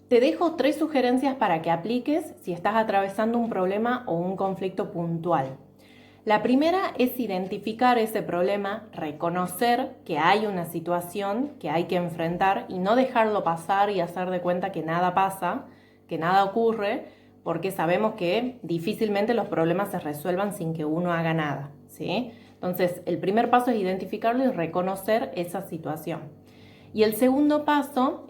Te dejo 3 sugerencias para que apliques si estás atravesando un problema o un conflicto puntual. La primera es identificar ese problema, reconocer que hay una situación que hay que enfrentar y no dejarlo pasar y hacer de cuenta que nada pasa, que nada ocurre, porque sabemos que difícilmente los problemas se resuelvan sin que uno haga nada, ¿sí? Entonces, el primer paso es identificarlo y reconocer esa situación. Y el segundo paso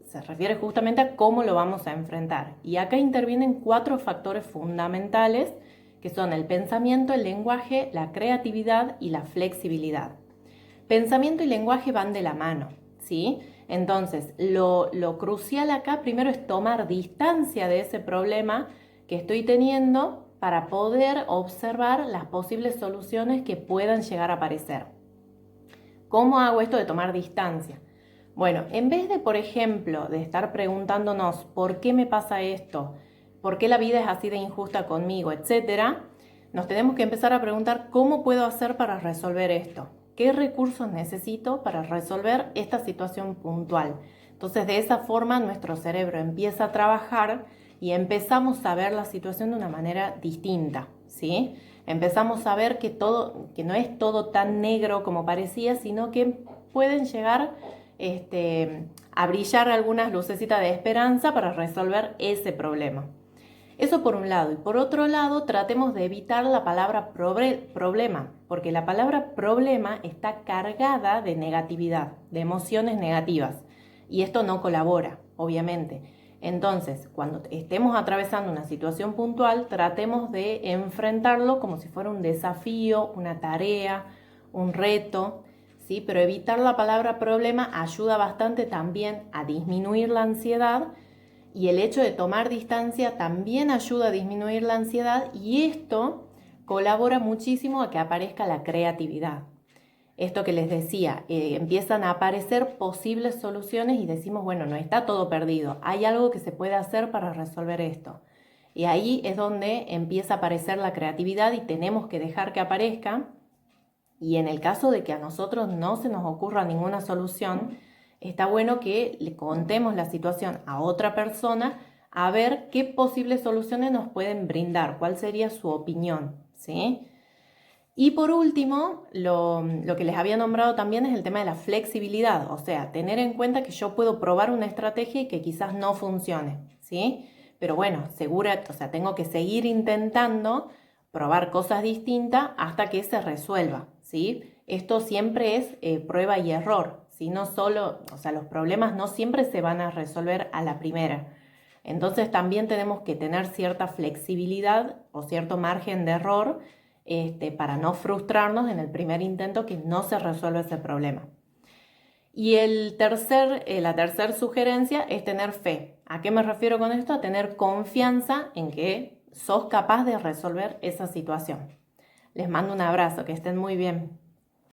se refiere justamente a cómo lo vamos a enfrentar. Y acá intervienen 4 factores fundamentales que son el pensamiento, el lenguaje, la creatividad y la flexibilidad. Pensamiento y lenguaje van de la mano, ¿sí? Entonces, lo crucial acá primero es tomar distancia de ese problema que estoy teniendo para poder observar las posibles soluciones que puedan llegar a aparecer. ¿Cómo hago esto de tomar distancia? Bueno, en vez de, por ejemplo, de estar preguntándonos por qué me pasa esto, por qué la vida es así de injusta conmigo, etcétera, nos tenemos que empezar a preguntar cómo puedo hacer para resolver esto, qué recursos necesito para resolver esta situación puntual. Entonces, de esa forma, nuestro cerebro empieza a trabajar y empezamos a ver la situación de una manera distinta, ¿sí? Empezamos a ver que no es todo tan negro como parecía, sino que pueden llegar a brillar algunas lucecitas de esperanza para resolver ese problema. Eso por un lado. Y por otro lado, tratemos de evitar la palabra problema, porque la palabra problema está cargada de negatividad, de emociones negativas. Y esto no colabora, obviamente. Entonces, cuando estemos atravesando una situación puntual, tratemos de enfrentarlo como si fuera un desafío, una tarea, un reto, ¿sí? Pero evitar la palabra problema ayuda bastante también a disminuir la ansiedad, y el hecho de tomar distancia también ayuda a disminuir la ansiedad, y esto colabora muchísimo a que aparezca la creatividad. Esto que les decía, empiezan a aparecer posibles soluciones y decimos, bueno, no está todo perdido, hay algo que se puede hacer para resolver esto. Y ahí es donde empieza a aparecer la creatividad y tenemos que dejar que aparezca. Y en el caso de que a nosotros no se nos ocurra ninguna solución, está bueno que le contemos la situación a otra persona a ver qué posibles soluciones nos pueden brindar, cuál sería su opinión, ¿sí? Y por último, lo que les había nombrado también es el tema de la flexibilidad, o sea, tener en cuenta que yo puedo probar una estrategia y que quizás no funcione, ¿sí? Pero bueno, o sea, tengo que seguir intentando probar cosas distintas hasta que se resuelva, ¿sí? Esto siempre es prueba y error, ¿sí? No solo, o sea, los problemas no siempre se van a resolver a la primera. Entonces también tenemos que tener cierta flexibilidad o cierto margen de error, para no frustrarnos en el primer intento que no se resuelve ese problema. Y la tercera sugerencia es tener fe. ¿A qué me refiero con esto? A tener confianza en que sos capaz de resolver esa situación. Les mando un abrazo, que estén muy bien.